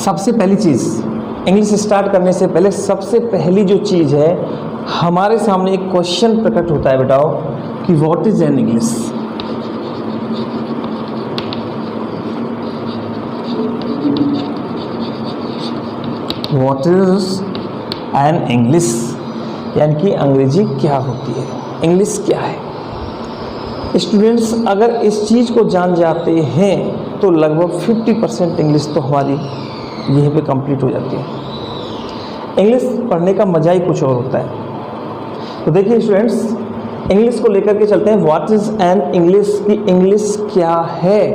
सबसे पहली चीज़ English start करने से पहले सबसे पहली जो चीज़ है, हमारे सामने एक क्वेश्चन प्रकट होता है बेटाओ कि what is an English. What is an English, यानी कि अंग्रेजी क्या होती है, इंग्लिश क्या है। स्टूडेंट्स अगर इस चीज़ को जान जाते हैं तो लगभग 50% इंग्लिश तो हमारी यहीं पे कंप्लीट हो जाती है। इंग्लिश पढ़ने का मज़ा ही कुछ और होता है। तो देखिए स्टूडेंट्स, इंग्लिश को लेकर के चलते हैं। व्हाट इज़ एन इंग्लिश, की इंग्लिश क्या है।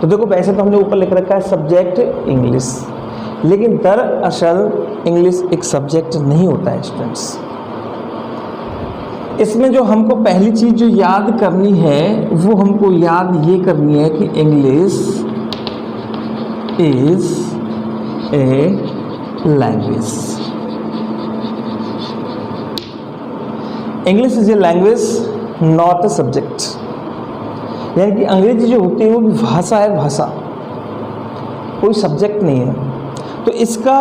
तो देखो वैसे तो हमने ऊपर लिख रखा है सब्जेक्ट इंग्लिश, लेकिन दरअसल इंग्लिश एक सब्जेक्ट नहीं होता है स्टूडेंट्स। इसमें जो हमको पहली चीज़ जो याद करनी है वो हमको याद ये करनी है कि English is a language. English is a language not a subject, यानी कि अंग्रेजी जो होती है वो भाषा है, भाषा, कोई सब्जेक्ट नहीं है। तो इसका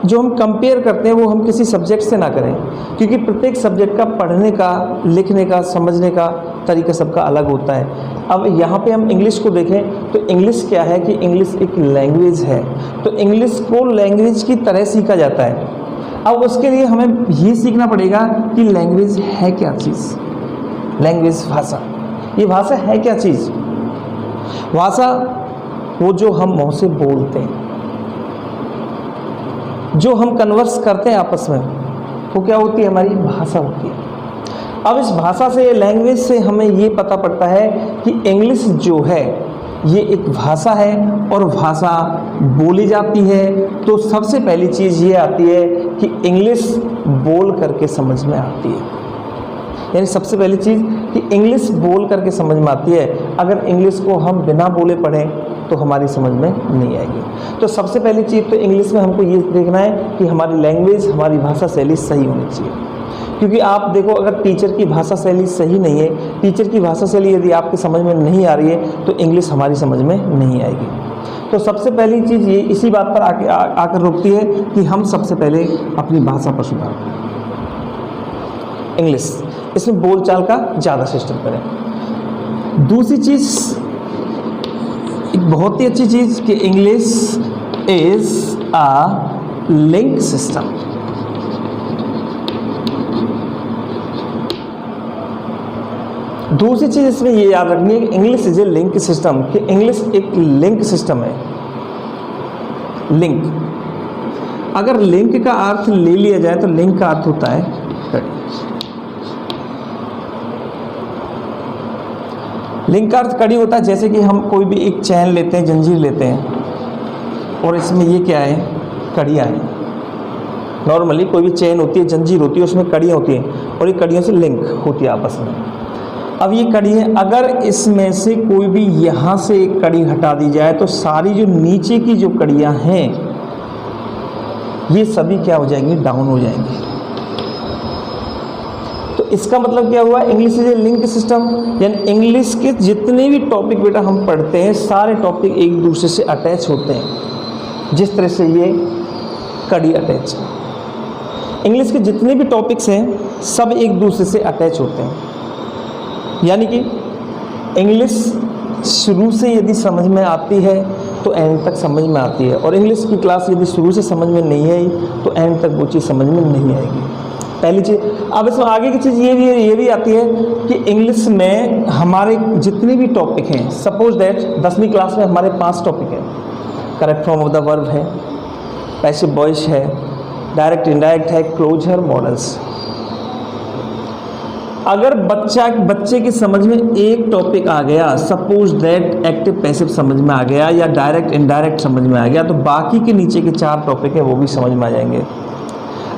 जो हम कंपेयर करते हैं वो हम किसी सब्जेक्ट से ना करें, क्योंकि प्रत्येक सब्जेक्ट का पढ़ने का, लिखने का, समझने का तरीका सबका अलग होता है। अब यहाँ पे हम इंग्लिश को देखें तो इंग्लिश क्या है कि इंग्लिश एक लैंग्वेज है। तो इंग्लिश को लैंग्वेज की तरह सीखा जाता है। अब उसके लिए हमें ये सीखना पड़ेगा कि लैंग्वेज है क्या चीज़। लैंग्वेज भाषा, ये भाषा है क्या चीज़। भाषा वो जो हम मुँह से बोलते हैं, जो हम कन्वर्स करते हैं आपस में, वो क्या होती है, हमारी भाषा होती है। अब इस भाषा से, लैंग्वेज से हमें ये पता पड़ता है कि इंग्लिश जो है ये एक भाषा है और भाषा बोली जाती है। तो सबसे पहली चीज़ ये आती है कि इंग्लिश बोल करके समझ में आती है, यानी सबसे पहली चीज़ कि इंग्लिश बोल करके समझ में आती है। अगर इंग्लिश को हम बिना बोले पढ़ें तो हमारी समझ में नहीं आएगी। तो सबसे पहली चीज़ तो इंग्लिश में हमको ये देखना है कि हमारी लैंग्वेज, हमारी भाषा शैली सही होनी चाहिए। क्योंकि आप देखो, अगर टीचर की भाषा शैली सही नहीं है, टीचर की भाषा शैली यदि आपके समझ में नहीं आ रही है तो इंग्लिश हमारी समझ में नहीं आएगी। तो सबसे पहली चीज़ ये इसी बात पर आकर रुकती है कि हम सबसे पहले अपनी भाषा पर सुधार करें। इंग्लिश, इसमें बोलचाल का ज़्यादा सिस्टम करें। दूसरी चीज़, एक बहुत ही अच्छी चीज़ कि English is a link system. दूसरी चीज़ इसमें ये याद रखनी है कि English is a link system, कि इंग्लिश एक लिंक सिस्टम है। लिंक, अगर लिंक का अर्थ ले लिया जाए तो लिंक का अर्थ होता है कड़ी। लिंक का अर्थ कड़ी होता है। जैसे कि हम कोई भी एक चैन लेते हैं, जंजीर लेते हैं, और इसमें ये क्या है, कड़ियाँ हैं। नॉर्मली कोई भी चैन होती है, जंजीर होती है, उसमें कड़ियाँ होती हैं और ये कड़ियों से लिंक होती है आपस में। अब ये कड़ी है, अगर इसमें से कोई भी यहाँ से एक कड़ी हटा दी जाए तो सारी जो नीचे की जो कड़ियाँ हैं ये सभी क्या हो जाएंगी, डाउन हो जाएंगी। तो इसका मतलब क्या हुआ, English is a link system, यानी इंग्लिश के जितने भी टॉपिक बेटा हम पढ़ते हैं सारे टॉपिक एक दूसरे से अटैच होते हैं, जिस तरह से ये कड़ी अटैच है। इंग्लिश के जितने भी टॉपिक्स हैं सब एक दूसरे से अटैच होते हैं, यानी कि इंग्लिश शुरू से यदि समझ में आती है तो एंड तक समझ में आती है, और इंग्लिश की क्लास यदि शुरू से समझ में नहीं आई तो एंड तक वो चीज़ समझ में नहीं आएगी। पहली चीज़। अब इसमें आगे की चीज़ ये भी आती है कि इंग्लिश में हमारे जितने भी टॉपिक हैं, सपोज दैट 10वीं क्लास में हमारे 5 टॉपिक हैं। Correct form of the verb है, पैसिव वॉइस है, डायरेक्ट इनडायरेक्ट है, क्लोजर, मॉडल्स। अगर बच्चे की समझ में एक टॉपिक आ गया, सपोज दैट एक्टिव पैसिव समझ में आ गया या डायरेक्ट इनडायरेक्ट समझ में आ गया, तो बाकी के नीचे के 4 टॉपिक हैं वो भी समझ में आ जाएंगे।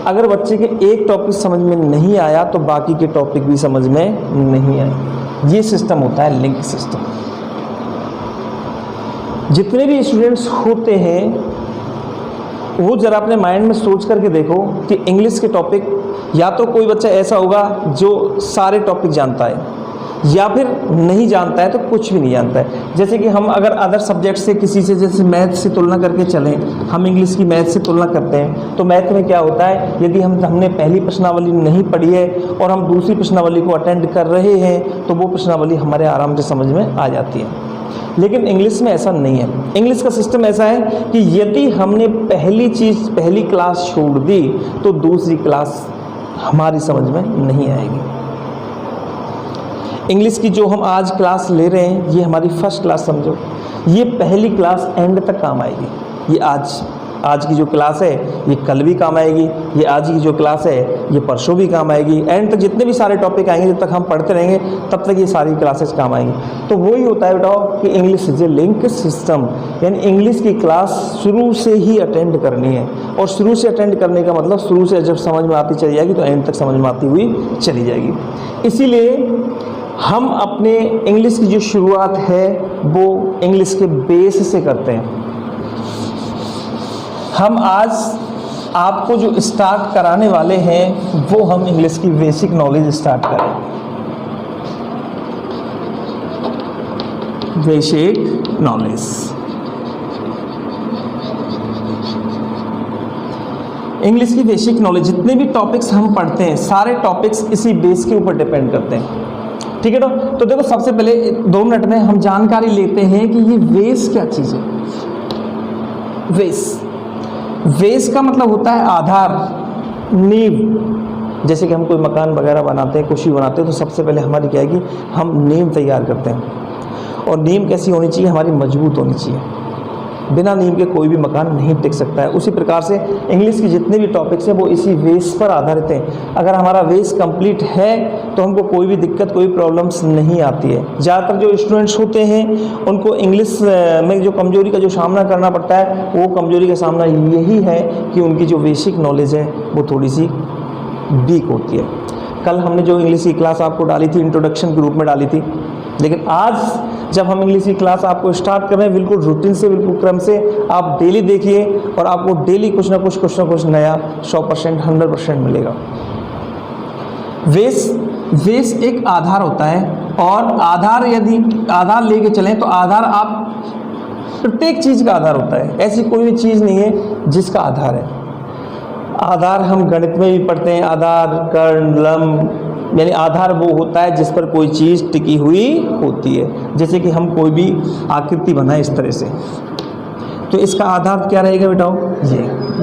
अगर बच्चे के एक टॉपिक समझ में नहीं आया तो बाकी के टॉपिक भी समझ में नहीं आए। ये सिस्टम होता है लिंक सिस्टम। जितने भी स्टूडेंट्स होते हैं वो जरा अपने माइंड में सोच करके देखो कि इंग्लिश के टॉपिक, या तो कोई बच्चा ऐसा होगा जो सारे टॉपिक जानता है, या फिर नहीं जानता है तो कुछ भी नहीं जानता है। जैसे कि हम अगर अदर सब्जेक्ट से किसी से, जैसे मैथ से तुलना करके चलें, हम इंग्लिश की मैथ से तुलना करते हैं तो मैथ में क्या होता है, यदि हमने पहली प्रश्नावली नहीं पढ़ी है और हम दूसरी प्रश्नावली को अटेंड कर रहे हैं तो वो प्रश्नावली हमारे आराम से समझ में आ जाती है। लेकिन इंग्लिश में ऐसा नहीं है। इंग्लिश का सिस्टम ऐसा है कि यदि हमने पहली क्लास छोड़ दी तो दूसरी क्लास हमारी समझ में नहीं आएगी। इंग्लिश की जो हम आज क्लास ले रहे हैं ये हमारी फर्स्ट क्लास समझो, ये पहली क्लास एंड तक काम आएगी। ये आज की जो क्लास है ये कल भी काम आएगी, ये आज की जो क्लास है ये परसों भी काम आएगी। एंड तक जितने भी सारे टॉपिक आएंगे, जब तक हम पढ़ते रहेंगे तब तक ये सारी क्लासेस काम आएंगी। तो वही होता है बेटा कि English is a link system, यानी इंग्लिश की क्लास शुरू से ही अटेंड करनी है। और शुरू से अटेंड करने का मतलब शुरू से जब समझ में आती चली जाएगी तो एंड तक समझ में आती हुई चली जाएगी। इसीलिए हम अपने इंग्लिश की जो शुरुआत है वो इंग्लिश के बेस से करते हैं। हम आज आपको जो स्टार्ट कराने वाले हैं वो हम इंग्लिश की बेसिक नॉलेज स्टार्ट करें। बेसिक नॉलेज, इंग्लिश की बेसिक नॉलेज, जितने भी टॉपिक्स हम पढ़ते हैं सारे टॉपिक्स इसी बेस के ऊपर डिपेंड करते हैं। ठीक है तो देखो, सबसे पहले 2 मिनट में हम जानकारी लेते हैं कि ये बेस क्या चीज़ है। बेस का मतलब होता है आधार, नींव। जैसे कि हम कोई मकान वगैरह बनाते हैं, कुछ भी बनाते हैं तो सबसे पहले हमारी क्या है कि हम नींव तैयार करते हैं। और नींव कैसी होनी चाहिए, हमारी मजबूत होनी चाहिए। बिना नींव के कोई भी मकान नहीं टिक सकता है। उसी प्रकार से इंग्लिश के जितने भी टॉपिक्स हैं वो इसी बेस पर आधारित हैं। अगर हमारा बेस कंप्लीट है तो हमको कोई भी दिक्कत, कोई प्रॉब्लम्स नहीं आती है। ज़्यादातर जो स्टूडेंट्स होते हैं उनको इंग्लिश में जो कमजोरी का जो सामना करना पड़ता है वो कमजोरी का सामना यही है कि उनकी जो बेसिक नॉलेज है वो थोड़ी सी वीक होती है। कल हमने जो इंग्लिश की क्लास आपको डाली थी इंट्रोडक्शन के रूप में डाली थी, लेकिन आज जब हम इंग्लिश की क्लास आपको स्टार्ट कर रहे हैं बिल्कुल रूटीन से, बिल्कुल क्रम से, आप डेली देखिए और आपको डेली कुछ ना कुछ नया 100% 100% मिलेगा। बेस एक आधार होता है और आधार यदि आधार लेके चलें तो आधार आप प्रत्येक चीज़ का आधार होता है। ऐसी कोई भी चीज़ नहीं है जिसका आधार है। आधार हम गणित में भी पढ़ते हैं, आधार कर्ण लंब, यानी आधार वो होता है जिस पर कोई चीज़ टिकी हुई होती है। जैसे कि हम कोई भी आकृति बनाए इस तरह से, तो इसका आधार क्या रहेगा बेटाओ,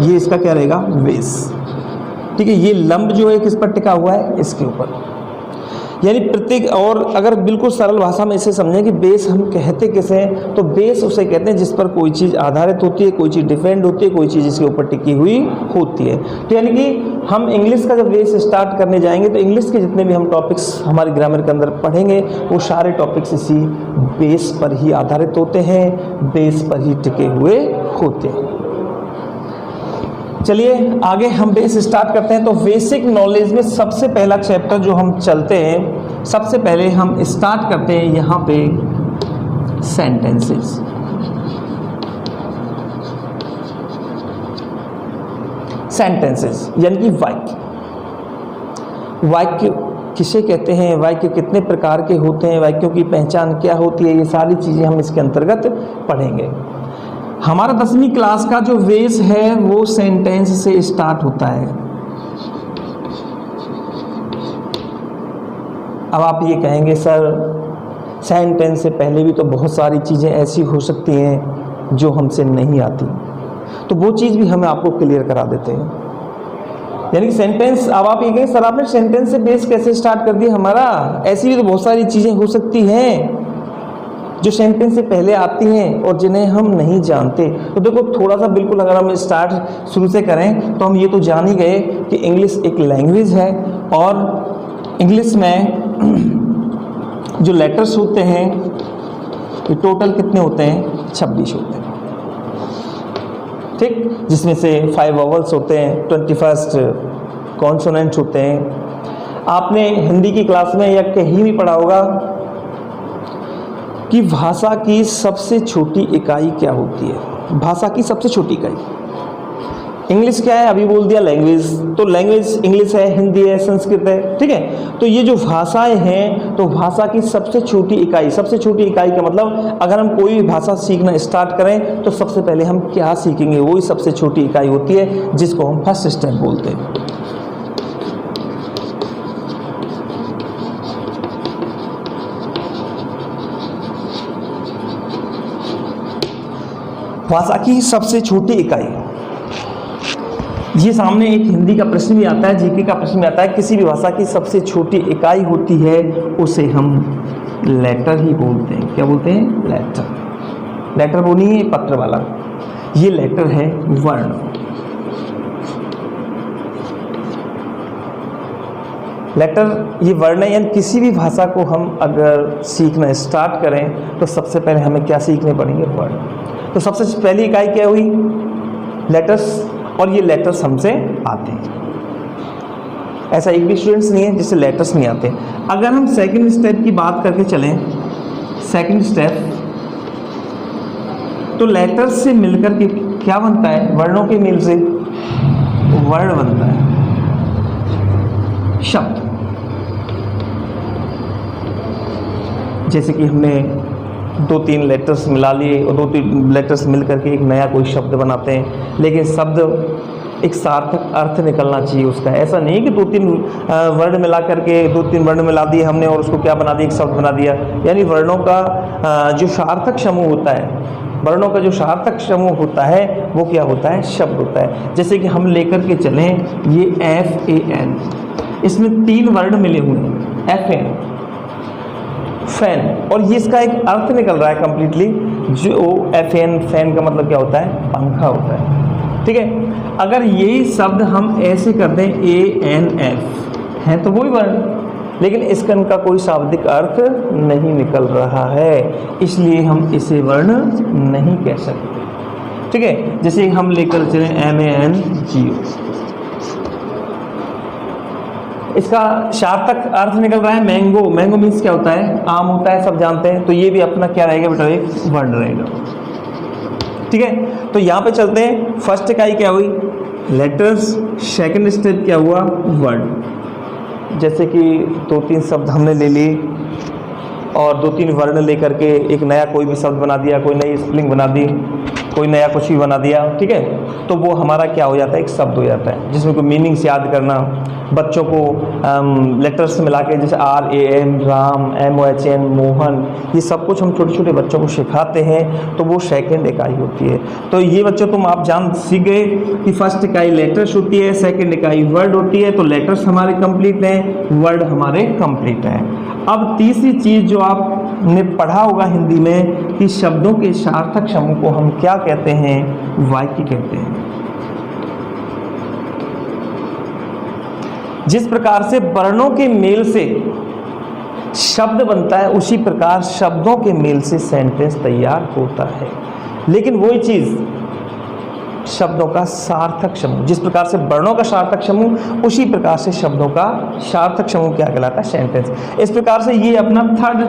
ये इसका क्या रहेगा, बेस। ठीक है, ये लंब जो है किस पर टिका हुआ है, इसके ऊपर। यानी प्रत्येक, और अगर बिल्कुल सरल भाषा में इसे समझें कि बेस हम कहते किसे हैं, तो बेस उसे कहते हैं जिस पर कोई चीज़ आधारित होती है, कोई चीज़ डिपेंड होती है, कोई चीज़ इसके ऊपर टिकी हुई होती है। तो यानी कि हम इंग्लिश का जब बेस स्टार्ट करने जाएंगे तो इंग्लिश के जितने भी हम टॉपिक्स हमारे ग्रामर के अंदर पढ़ेंगे वो सारे टॉपिक्स इसी बेस पर ही आधारित होते हैं, बेस पर ही टिके हुए होते हैं। चलिए आगे हम बेस स्टार्ट करते हैं। तो बेसिक नॉलेज में सबसे पहला चैप्टर जो हम चलते हैं, सबसे पहले हम स्टार्ट करते हैं यहाँ पे सेंटेंसेस। सेंटेंसेस यानी कि वाक्य। वाक्य किसे कहते हैं, वाक्य कितने प्रकार के होते हैं, वाक्यों की पहचान क्या होती है, ये सारी चीज़ें हम इसके अंतर्गत पढ़ेंगे। हमारा 10वीं क्लास का जो बेस है वो सेंटेंस से स्टार्ट होता है। अब आप ये कहेंगे सर सेंटेंस से पहले भी तो बहुत सारी चीज़ें ऐसी हो सकती हैं जो हमसे नहीं आती, तो वो चीज़ भी हम आपको क्लियर करा देते हैं। यानी कि सेंटेंस, अब आप ये कहेंगे सर आपने सेंटेंस से बेस कैसे स्टार्ट कर दिया हमारा, ऐसी भी तो बहुत सारी चीज़ें हो सकती हैं जो सेंटेंस से पहले आती हैं और जिन्हें हम नहीं जानते। तो देखो थोड़ा सा बिल्कुल अगर हम स्टार्ट शुरू से करें तो हम ये तो जान ही गए कि इंग्लिश एक लैंग्वेज है और इंग्लिश में जो लेटर्स होते हैं ये टोटल कितने होते हैं, 26 होते हैं। ठीक, जिसमें से 5 वोवेल्स होते हैं, 21 कॉन्सोनेंट्स होते हैं। आपने हिंदी की क्लास में या कहीं भी पढ़ा होगा कि भाषा की सबसे छोटी इकाई क्या होती है। भाषा की सबसे छोटी इकाई इंग्लिश क्या है, अभी बोल दिया लैंग्वेज, तो लैंग्वेज इंग्लिश है, हिंदी है, संस्कृत है, ठीक है। तो ये जो भाषाएं हैं, तो भाषा की सबसे छोटी इकाई, सबसे छोटी इकाई का मतलब अगर हम कोई भी भाषा सीखना स्टार्ट करें तो सबसे पहले हम क्या सीखेंगे, वही सबसे छोटी इकाई होती है जिसको हम फर्स्ट स्टेप बोलते हैं। भाषा की सबसे छोटी इकाई, ये सामने एक हिंदी का प्रश्न भी आता है, जीके का प्रश्न भी आता है, किसी भी भाषा की सबसे छोटी इकाई होती है उसे हम लेटर ही बोलते हैं। क्या बोलते हैं? लेटर। लेटर वो नहीं है पत्र वाला, ये लेटर है वर्ण। लेटर ये वर्ण है, यानी किसी भी भाषा को हम अगर सीखना स्टार्ट करें तो सबसे पहले हमें क्या सीखने पड़ेंगे? वर्ण। तो सबसे पहली इकाई क्या हुई? लेटर्स, और ये लेटर्स हमसे आते हैं। ऐसा एक भी स्टूडेंट्स नहीं है जिससे लेटर्स नहीं आते। अगर हम सेकंड स्टेप की बात करके चलें, सेकंड स्टेप, तो लेटर्स से मिलकर के क्या बनता है? वर्णों के मेल से वर्ण बनता है, शब्द। जैसे कि हमने 2-3 लेटर्स मिला लिए और 2-3 लेटर्स मिलकर के एक नया कोई शब्द बनाते हैं, लेकिन शब्द एक सार्थक अर्थ निकलना चाहिए उसका। ऐसा नहीं कि 2-3 वर्ण मिला करके 2-3 वर्ण मिला दिए हमने और उसको क्या बना दिया? एक शब्द बना दिया। यानी वर्णों का जो सार्थक समूह होता है, वर्णों का जो सार्थक समूह होता है वो क्या होता है? शब्द होता है। जैसे कि हम लेकर के चलें ये FAN, इसमें 3 वर्ण मिले हुए हैं, FN, फैन, और ये इसका एक अर्थ निकल रहा है कंप्लीटली, जो FN, फैन का मतलब क्या होता है? पंखा होता है, ठीक है। अगर यही शब्द हम ऐसे कर दें ANF है तो वही वर्ण, लेकिन इसका इनका कोई शाब्दिक अर्थ नहीं निकल रहा है, इसलिए हम इसे वर्ण नहीं कह सकते, ठीक है। जैसे हम लेकर चलें MANGO, इसका सार्थक अर्थ निकल रहा है मैंगो। मैंगो मीन्स क्या होता है? आम होता है, सब जानते हैं। तो ये भी अपना क्या रहेगा बेटा? एक वर्ण रहेगा, ठीक है। तो यहाँ पे चलते हैं, फर्स्ट इकाई क्या हुई? लेटर्स। सेकंड स्टेप क्या हुआ? वर्ण। जैसे कि 2-3 शब्द हमने ले लिए और 2-3 वर्ण लेकर के एक नया कोई भी शब्द बना दिया, कोई नई स्पेलिंग बना दी, कोई नया कुछ भी बना दिया, ठीक है। तो वो हमारा क्या हो जाता है? एक शब्द हो जाता है, जिसमें कोई मीनिंग्स याद करना, बच्चों को लेटर्स मिला के, जैसे RAM, राम, MOHN, मोहन, ये सब कुछ हम छोटे छोटे बच्चों को सिखाते हैं, तो वो सेकंड इकाई होती है। तो ये बच्चों तुम आप जान सीख गए कि फर्स्ट इकाई लेटर्स होती है, सेकंड इकाई वर्ड होती है। तो लेटर्स हमारे कंप्लीट हैं, वर्ड हमारे कंप्लीट हैं। अब तीसरी चीज़ जो आपने पढ़ा होगा हिंदी में कि शब्दों के सार्थक समूह को हम क्या कहते हैं? वाक्य कहते हैं। जिस प्रकार से वर्णों के मेल से शब्द बनता है, उसी प्रकार शब्दों के मेल से सेंटेंस तैयार होता है। लेकिन वही चीज़ शब्दों का सार्थक समूह, जिस प्रकार से वर्णों का सार्थक समूह, उसी प्रकार से शब्दों का सार्थक समूह क्या कहलाता है? सेंटेंस। इस प्रकार से ये अपना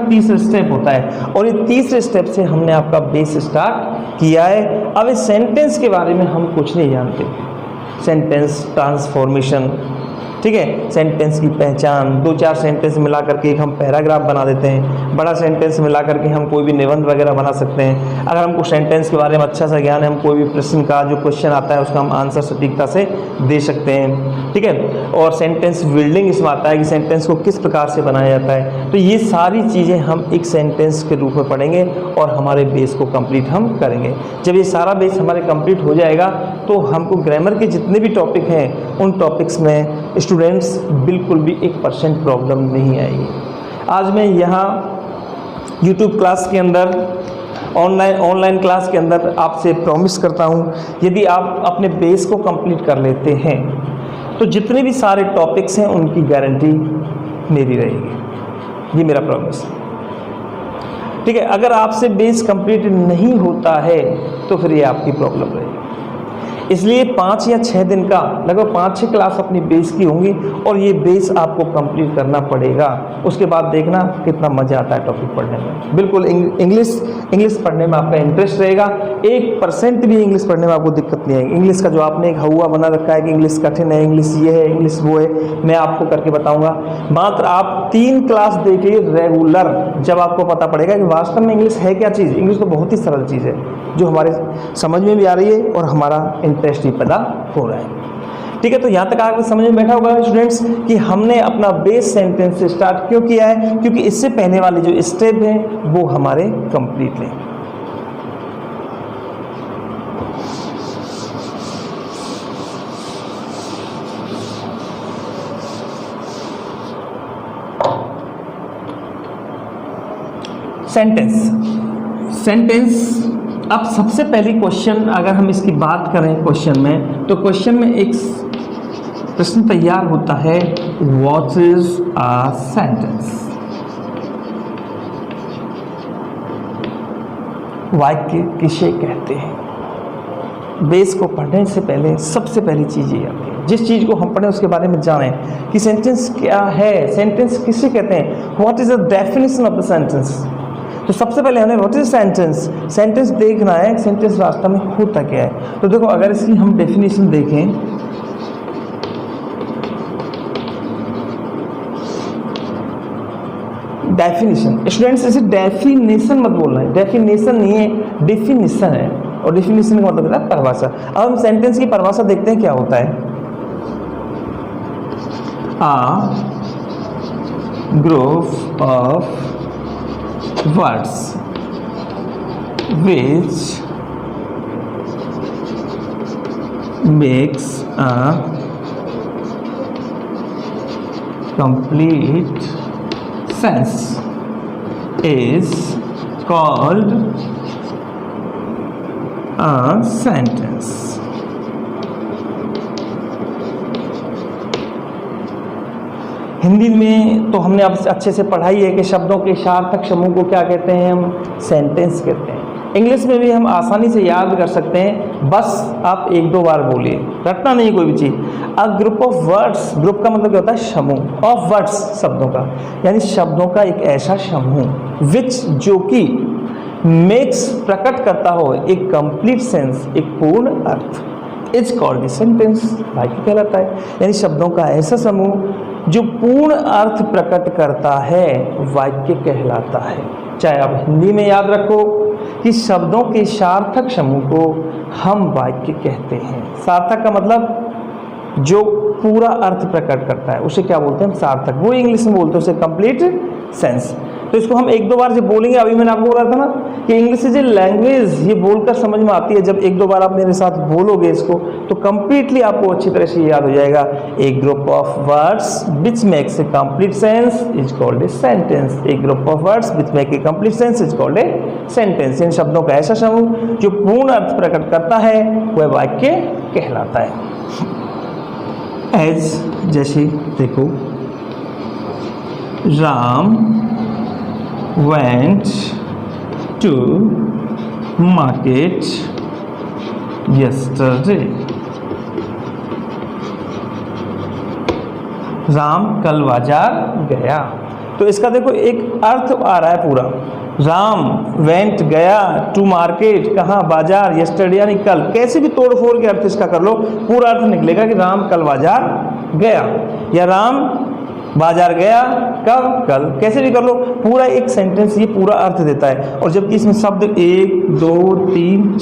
तीसरा स्टेप होता है, और ये तीसरे स्टेप से हमने आपका बेस स्टार्ट किया है। अब इस सेंटेंस के बारे में हम कुछ नहीं जानते, सेंटेंस ट्रांसफॉर्मेशन, ठीक है, सेंटेंस की पहचान, 2-4 सेंटेंस मिला करके एक हम पैराग्राफ बना देते हैं, बड़ा सेंटेंस मिला करके हम कोई भी निबंध वगैरह बना सकते हैं। अगर हमको सेंटेंस के बारे में अच्छा सा ज्ञान है, हम कोई भी प्रश्न का जो क्वेश्चन आता है उसका हम आंसर सटीकता से दे सकते हैं, ठीक है। और सेंटेंस बिल्डिंग इसमें आता है कि सेंटेंस को किस प्रकार से बनाया जाता है। तो ये सारी चीज़ें हम एक सेंटेंस के रूप में पढ़ेंगे और हमारे बेस को कंप्लीट हम करेंगे। जब ये सारा बेस हमारे कंप्लीट हो जाएगा तो हमको ग्रामर के जितने भी टॉपिक हैं उन टॉपिक्स में स्टूडेंट्स बिल्कुल भी 1% प्रॉब्लम नहीं आएगी। आज मैं यहाँ YouTube क्लास के अंदर, ऑनलाइन क्लास के अंदर आपसे प्रॉमिस करता हूँ, यदि आप अपने बेस को कंप्लीट कर लेते हैं तो जितने भी सारे टॉपिक्स हैं उनकी गारंटी मेरी रहेगी, ये मेरा प्रॉमिस, ठीक है। अगर आपसे बेस कंप्लीट नहीं होता है तो फिर ये आपकी प्रॉब्लम रहेगी। इसलिए 5 या 6 दिन का लगभग 5-6 क्लास अपनी बेस की होंगी और ये बेस आपको कंप्लीट करना पड़ेगा। उसके बाद देखना कितना मज़ा आता है टॉपिक पढ़ने में। बिल्कुल इंग्लिश पढ़ने में आपका इंटरेस्ट रहेगा, 1% भी इंग्लिश पढ़ने में आपको दिक्कत नहीं आएगी। इंग्लिश का जो आपने एक हवा बना रखा है कि इंग्लिश कठिन है, इंग्लिश ये है, इंग्लिश वो है, मैं आपको करके बताऊँगा। मात्र आप 3 क्लास देखिए रेगुलर, जब आपको पता पड़ेगा कि वास्तव में इंग्लिश है क्या चीज़। इंग्लिश तो बहुत ही सरल चीज़ है जो हमारे समझ में भी आ रही है और हमारा इंटरेस्ट भी पैदा हो रहा है। ठीक है, तो यहाँ तक आपको समझ में बैठा होगा स्टूडेंट्स कि हमने अपना बेस सेंटेंस से स्टार्ट क्यों किया है, क्योंकि इससे पहले वाले जो स्टेप हैं वो हमारे कंप्लीट हैं। सेंटेंस अब सबसे पहली क्वेश्चन अगर हम इसकी बात करें क्वेश्चन में, तो क्वेश्चन में एक प्रश्न तैयार होता है, व्हाट इज अ सेंटेंस। वाक्य किसे कहते हैं। बेस को पढ़ने से पहले सबसे पहली चीज़ ये आती है, जिस चीज़ को हम पढ़ें उसके बारे में जानें कि सेंटेंस क्या है, सेंटेंस किसे कहते हैं, what is the definition of the sentence. तो सबसे पहले हमें व्हाट इज सेंटेंस देखना है, सेंटेंस वास्तव में होता क्या है। तो देखो अगर इसकी हम डेफिनेशन देखें, डेफिनेशन, स्टूडेंट्स इसे डेफिनेशन मत बोलना है, डेफिनेशन नहीं है, डेफिनेशन है, और डेफिनेशन का मतलब होता है परिभाषा। अब हम सेंटेंस की परिभाषा देखते हैं क्या होता है। A group of words which makes a complete sense is called a sentence. Hindi में तो हमने अब अच्छे से पढ़ाई है कि शब्दों के सार्थक समूह को क्या कहते हैं, हम सेंटेंस कहते हैं। इंग्लिश में भी हम आसानी से याद कर सकते हैं, बस आप 1-2 बार बोलिए, रटना नहीं कोई भी चीज़। A group of words, group का मतलब क्या होता है, समूह, ऑफ वर्ड्स शब्दों का, यानी शब्दों का एक ऐसा समूह विच जो कि मेक्स प्रकट करता हो एक कंप्लीट सेंस, एक पूर्ण अर्थ, इज कॉल्ड सेंटेंस, वाक्य कहलाता है। यानी शब्दों का ऐसा समूह जो पूर्ण अर्थ प्रकट करता है वाक्य कहलाता है। चाहे आप हिंदी में याद रखो कि शब्दों के सार्थक समूह को हम वाक्य कहते हैं। सार्थक का मतलब जो पूरा अर्थ प्रकट करता है उसे क्या बोलते हैं, हम सार्थक। वो इंग्लिश में बोलते हैं उसे कंप्लीट सेंस। तो इसको हम 1-2 बार जब बोलेंगे, अभी मैंने आपको बोला था ना कि इंग्लिश इज ए लैंग्वेज, ये बोलकर समझ में आती है। जब 1-2 बार आप मेरे साथ बोलोगे इसको तो कंप्लीटली आपको अच्छी तरह से याद हो जाएगा। A group of words which makes a complete sense is called a sentence. A group of words which make a complete sense is called a sentence. इन शब्दों का ऐसा समूह जो पूर्ण अर्थ प्रकट करता है वह वाक्य कहलाता है। एज जैसे देखो, Ram went to market yesterday. Ram कल बाजार गया। तो इसका देखो एक अर्थ आ रहा है पूरा। राम वेंट गया टू मार्केट, कहाँ, बाजार, यस्टरडे यानी कल। कैसे भी तोड़ फोड़ के अर्थ इसका कर लो, पूरा अर्थ निकलेगा कि राम कल बाजार गया, या राम बाजार गया कब, कल। कैसे भी कर लो, पूरा एक सेंटेंस ये पूरा अर्थ देता है। और जबकि इसमें शब्द 1, 2, 3,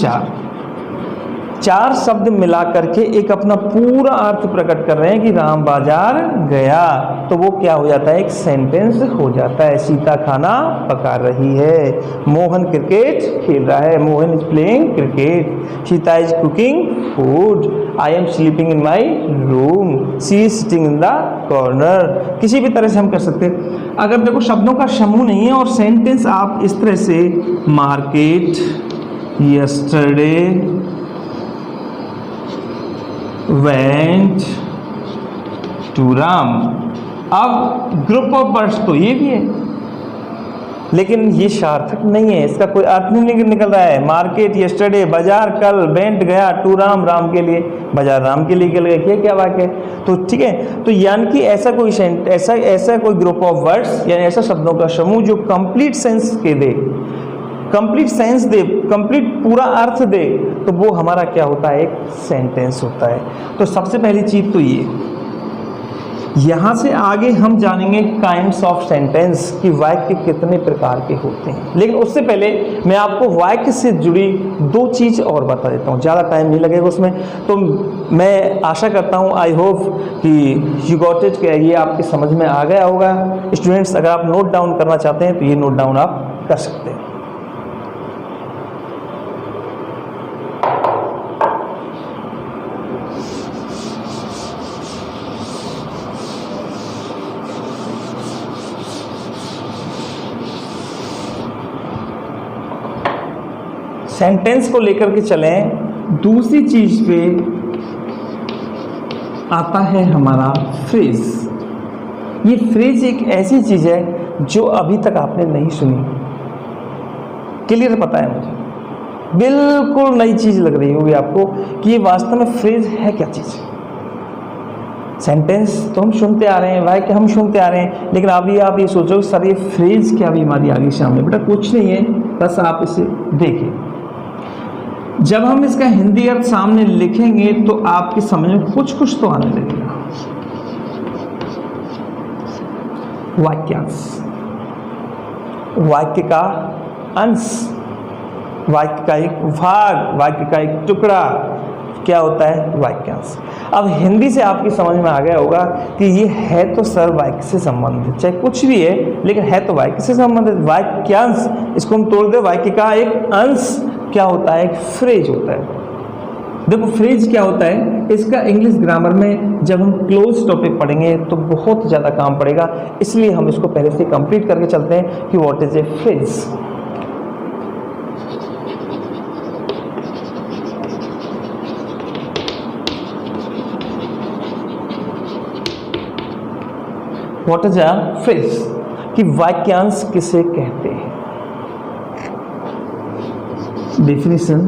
4 शब्द मिला करके एक अपना पूरा अर्थ प्रकट कर रहे हैं कि राम बाजार गया, तो वो क्या हो जाता है, एक सेंटेंस हो जाता है। सीता खाना पका रही है, मोहन क्रिकेट खेल रहा है, Mohan is playing cricket, Sita is cooking food, I am sleeping in my room, she is sitting in the corner. किसी भी तरह से हम कर सकते हैं। अगर देखो शब्दों का समूह नहीं है और सेंटेंस आप इस तरह से, market yesterday went to Ram. अब ग्रुप ऑफ वर्ड्स तो ये भी है, लेकिन ये सार्थक नहीं है, इसका कोई अर्थ नहीं निकल रहा है। मार्केट यस्टरडे, बाजार कल, बेंट गया टू राम, राम के लिए, बाजार राम के लिए गया, क्या वाक्य है। तो ठीक है, तो यानी कि ऐसा कोई ग्रुप ऑफ वर्ड्स यानी ऐसा शब्दों का समूह जो कंप्लीट सेंस के दे, कंप्लीट सेंस दे, कंप्लीट पूरा अर्थ दे, तो वो हमारा क्या होता है, एक सेंटेंस होता है। तो सबसे पहली चीज तो ये, यहाँ से आगे हम जानेंगे काइंड्स ऑफ सेंटेंस कि वाक्य कितने प्रकार के होते हैं। लेकिन उससे पहले मैं आपको वाक्य से जुड़ी दो चीज़ और बता देता हूँ, ज़्यादा टाइम नहीं लगेगा उसमें। तो मैं आशा करता हूँ, आई होप कि यू गॉट इट, कि ये आपके समझ में आ गया होगा। स्टूडेंट्स, अगर आप नोट डाउन करना चाहते हैं तो ये नोट डाउन आप कर सकते हैं। सेंटेंस को लेकर के चलें, दूसरी चीज पे आता है हमारा फ्रेज। ये फ्रेज एक ऐसी चीज है जो अभी तक आपने नहीं सुनी। क्लियर पता है मुझे, बिल्कुल नई चीज लग रही होगी आपको कि ये वास्तव में फ्रेज है क्या चीज। सेंटेंस तो हम सुनते आ रहे हैं, वाक्य हम सुनते आ रहे हैं, लेकिन अभी आप ये सोचो सर ये फ्रेज क्या भी हमारी आगे सामने। बेटा कुछ नहीं है, बस आप इसे देखिए। जब हम इसका हिंदी अर्थ सामने लिखेंगे तो आपकी समझ में कुछ तो आने लगेगा। वाक्यांश, वाक्य का अंश, वाक्य का एक भाग, वाक्य का एक टुकड़ा क्या होता है, वाक्यांश। अब हिंदी से आपकी समझ में आ गया होगा कि ये है तो सर वाक्य से संबंधित, चाहे कुछ भी है लेकिन है तो वाक्य से संबंधित। वाक्यांश, इसको हम तोड़ दे, वाक्य का एक अंश क्या होता है, एक फ्रेज होता है। देखो फ्रेज क्या होता है, इसका इंग्लिश ग्रामर में जब हम क्लोज टॉपिक पढ़ेंगे तो बहुत ज़्यादा काम पड़ेगा, इसलिए हम इसको पहले से कंप्लीट करके चलते हैं कि what is a phrase. What is a phrase, कि वाक्यांश किसे कहते हैं। डेफिनेशन,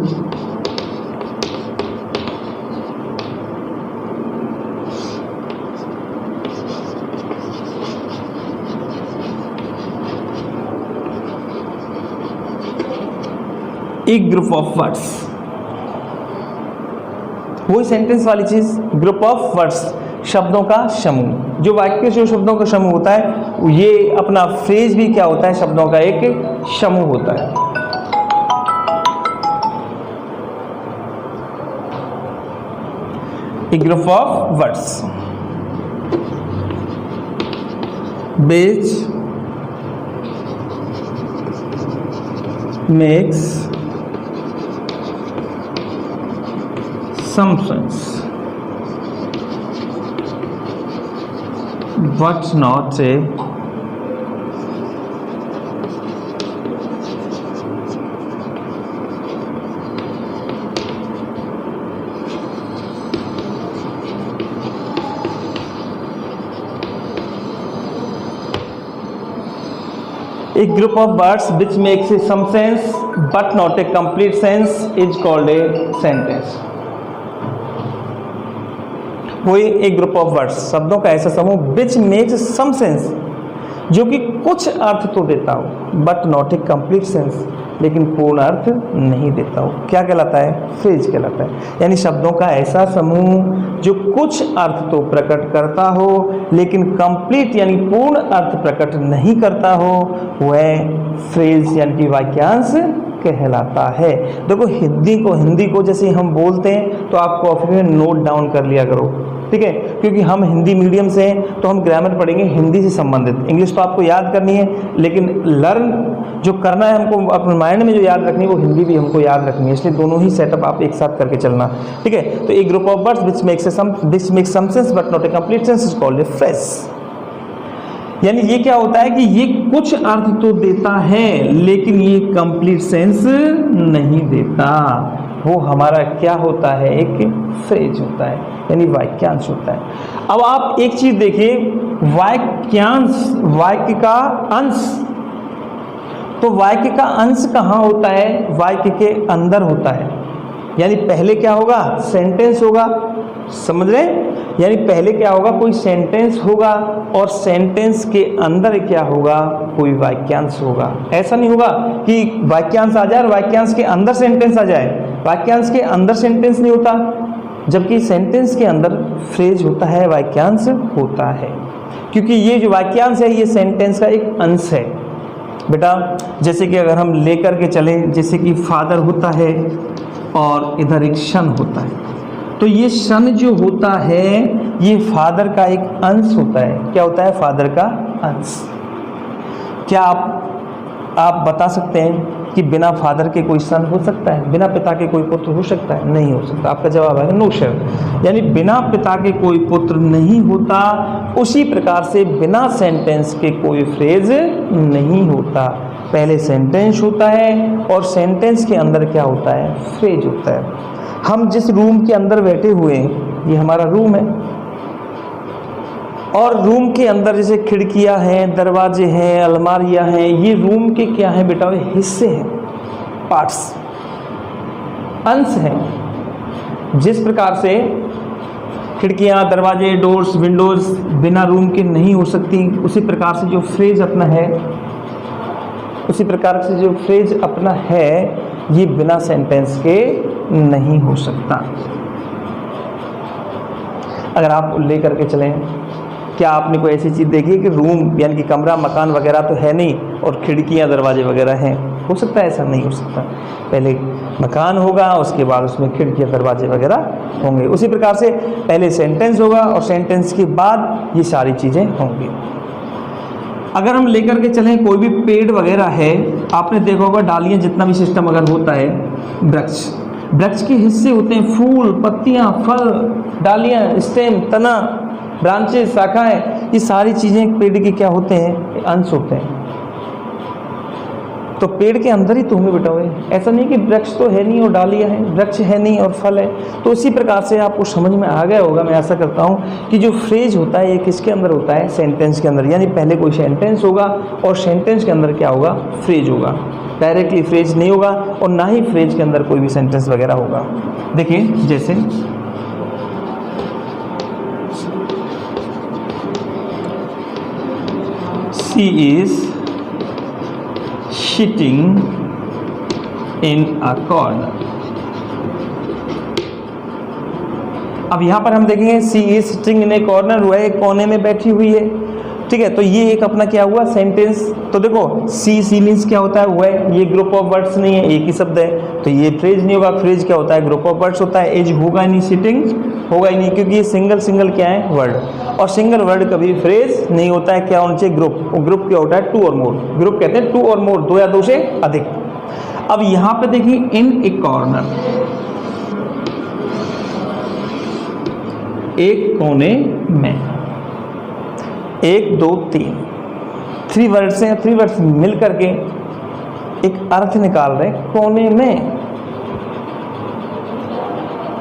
एक ग्रुप ऑफ वर्ड्स, वही सेंटेंस वाली चीज, ग्रुप ऑफ वर्ड्स, शब्दों का समूह। जो वाक्य जो शब्दों का समूह होता है, ये अपना फ्रेज भी क्या होता है, शब्दों का एक समूह होता है। A group of words which makes some sense but not a A group of words which makes some sense but not a complete sense is called a sentence. वही एक ग्रुप ऑफ वर्ड्स, शब्दों का ऐसा समूह which makes some sense, जो कि कुछ अर्थ तो देता हो but not a complete sense, लेकिन पूर्ण अर्थ नहीं देता हो, क्या कहलाता है, फ्रेज कहलाता है। यानी शब्दों का ऐसा समूह जो कुछ अर्थ तो प्रकट करता हो लेकिन कंप्लीट यानी पूर्ण अर्थ प्रकट नहीं करता हो, वह फ्रेज यानी कि वाक्यांश कहलाता है। देखो हिंदी को जैसे हम बोलते हैं तो आप कॉपी में नोट डाउन कर लिया करो, ठीक है, क्योंकि हम हिंदी मीडियम से हैं तो हम ग्रामर पढ़ेंगे हिंदी से संबंधित। इंग्लिश तो आपको याद करनी है, लेकिन लर्न जो करना है हमको अपने माइंड में जो याद रखनी है वो हिंदी भी हमको याद रखनी है, इसलिए दोनों ही सेटअप आप एक साथ करके चलना, ठीक है। तो एक group of words which makes some sense but not a complete sense is called a phrase। यानी ये क्या होता है कि ये कुछ अर्थ तो देता है लेकिन ये कंप्लीट सेंस नहीं देता, वो हमारा क्या होता है, एक फ्रेज होता है यानी वाक्यांश होता है। अब आप एक चीज देखिए, वाक्यांश वाक्य का अंश तो वाक्य का अंश कहाँ होता है? वाक्य के अंदर होता है। यानी पहले क्या होगा? सेंटेंस होगा, समझ रहे? यानी पहले क्या होगा? कोई सेंटेंस होगा और सेंटेंस के अंदर क्या होगा? कोई वाक्यांश होगा। ऐसा नहीं होगा कि वाक्यांश आ जाए और वाक्यांश के अंदर सेंटेंस आ जाए। वाक्यांश के अंदर सेंटेंस नहीं होता, जबकि सेंटेंस के अंदर फ्रेज होता है, वाक्यांश होता है। क्योंकि ये जो वाक्यांश है ये सेंटेंस का एक अंश है बेटा। जैसे कि अगर हम लेकर के चले, जैसे कि फादर होता है और इधर एक सन होता है, तो ये सन जो होता है ये फादर का एक अंश होता है। क्या होता है? फादर का अंश। क्या आप बता सकते हैं कि बिना फादर के कोई सन हो सकता है? बिना पिता के कोई पुत्र हो सकता है? नहीं हो सकता। आपका जवाब है नो सर। यानी बिना पिता के कोई पुत्र नहीं होता। उसी प्रकार से बिना सेंटेंस के कोई फ्रेज नहीं होता। पहले सेंटेंस होता है और सेंटेंस के अंदर क्या होता है? फ्रेज होता है। हम जिस रूम के अंदर बैठे हुए हैं ये हमारा रूम है, और रूम के अंदर जैसे खिड़कियां हैं, दरवाजे हैं, अलमारियां हैं, ये रूम के क्या हैं बेटा? हिस्से हैं, पार्ट्स, अंश हैं। जिस प्रकार से खिड़कियां, दरवाजे, डोर्स, विंडोज बिना रूम के नहीं हो सकती, उसी प्रकार से जो फ्रेज अपना है, उसी प्रकार से जो फ्रेज अपना है ये बिना सेंटेंस के नहीं हो सकता। अगर आप लेकर के चलें, क्या आपने कोई ऐसी चीज़ देखी है कि रूम यानी कि कमरा, मकान वगैरह तो है नहीं और खिड़कियां, दरवाजे वगैरह हैं? हो सकता है? ऐसा नहीं हो सकता। पहले मकान होगा, उसके बाद उसमें खिड़कियां, दरवाजे वगैरह होंगे। उसी प्रकार से पहले सेंटेंस होगा और सेंटेंस के बाद ये सारी चीज़ें होंगी। अगर हम लेकर के चलें कोई भी पेड़ वगैरह है, आपने देखा होगा डालियाँ, जितना भी सिस्टम अगर होता है, वृक्ष के हिस्से होते हैं, फूल, पत्तियाँ, फल, डालियाँ, स्टेम, तना, ब्रांचेस, शाखाएं, ये सारी चीज़ें पेड़ के क्या होते हैं? अंश होते हैं। तो पेड़ के अंदर ही तो होंगे बेटा हुए। ऐसा नहीं कि वृक्ष तो है नहीं और डालियाँ हैं, वृक्ष है नहीं और फल है। तो इसी प्रकार से आपको समझ में आ गया होगा, मैं आशा करता हूँ, कि जो फ्रेज होता है ये किसके अंदर होता है? सेंटेंस के अंदर। यानी पहले कोई सेंटेंस होगा और सेंटेंस के अंदर क्या होगा? फ्रेज होगा। डायरेक्टली फ्रेज नहीं होगा और ना ही फ्रेज के अंदर कोई भी सेंटेंस वगैरह होगा। देखिए जैसे she is sitting in a corner। अब यहाँ पर हम देखेंगे she is sitting in a corner, वह एक कोने में बैठी हुई है। ठीक है, तो ये एक अपना क्या हुआ? सेंटेंस। तो देखो सी मीन्स क्या होता है? वह, ये ग्रुप ऑफ वर्ड्स नहीं है, एक ही शब्द है, तो ये फ्रेज नहीं होगा। फ्रेज क्या होता है? ग्रुप ऑफ वर्ड्स होता है। एज होगा ही नहीं, सिटिंग होगा ही नहीं, क्योंकि ये सिंगल क्या है? वर्ड। और सिंगल वर्ड कभी फ्रेज नहीं होता है। क्या होना चाहिए? ग्रुप। और ग्रुप क्या होता है? टू और मोर। ग्रुप कहते हैं टू और मोर, दो या दो से अधिक। अब यहाँ पे देखिए इन ए कॉर्नर, एक कोने में, 1 2 3 3 वर्ड्स हैं। 3 वर्ड्स मिल करके एक अर्थ निकाल रहे हैं, कोने में।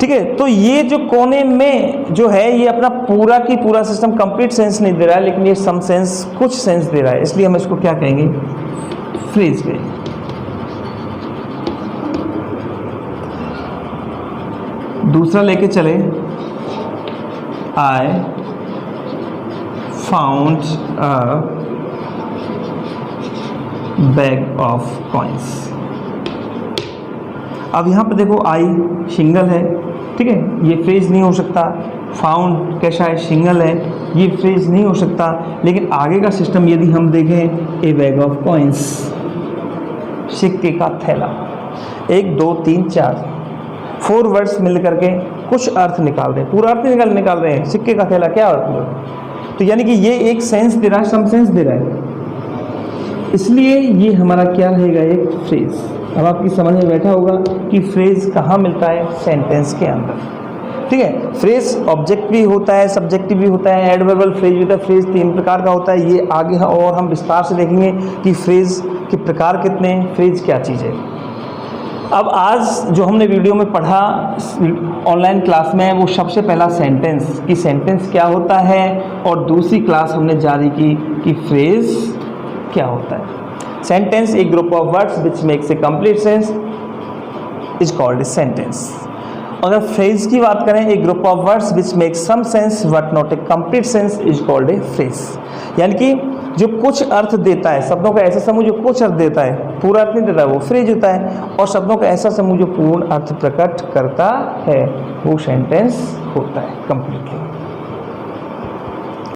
ठीक है, तो ये जो कोने में जो है ये अपना पूरा की पूरा सिस्टम कंप्लीट सेंस नहीं दे रहा है, लेकिन ये सम सेंस, कुछ सेंस दे रहा है, इसलिए हम इसको क्या कहेंगे? फ्रेज कहेंगे। दूसरा लेके चले, I found a bag of coins. अब यहाँ पे देखो आई सिंगल है, ठीक है, ये फ्रेज नहीं हो सकता। फाउंड कैसा है? सिंगल है, ये फ्रेज नहीं हो सकता। लेकिन आगे का सिस्टम यदि हम देखें, ए बैग ऑफ कॉइन्स, सिक्के का थैला, 1 2 3 4 4 वर्ड्स मिल करके कुछ अर्थ निकाल रहे हैं, पूरा अर्थ निकाल रहे हैं। सिक्के का थैला क्या अर्थ? तो यानी कि ये एक सेंस दे रहा है, सम सेंस दे रहा है, इसलिए ये हमारा क्या रहेगा? एक फ्रेज। अब आपकी समझ में बैठा होगा कि फ्रेज कहाँ मिलता है? सेंटेंस के अंदर। ठीक है, फ्रेज ऑब्जेक्ट भी होता है, सब्जेक्टिव भी होता है, एडवर्बल फ्रेज भी होता है। फ्रेज 3 प्रकार का होता है, ये आगे और हम विस्तार से देखेंगे कि फ्रेज के प्रकार कितने हैं, फ्रेज क्या चीज़ है। अब आज जो हमने वीडियो में पढ़ा ऑनलाइन क्लास में, वो सबसे पहला सेंटेंस, कि सेंटेंस क्या होता है, और दूसरी क्लास हमने जारी की कि फ्रेज क्या होता है। Sentence a group of words which makes a complete sense is called a sentence. अगर फ्रेज की बात करें, a group of words which make some sense but not a complete sense is called a phrase. यानी कि जो कुछ अर्थ देता है, शब्दों का ऐसा समूह जो कुछ अर्थ देता है, पूरा अर्थ नहीं देता है, वो फ्रेज होता है। और शब्दों का ऐसा समूह जो पूर्ण अर्थ प्रकट करता है, वो सेंटेंस होता है कंप्लीटली।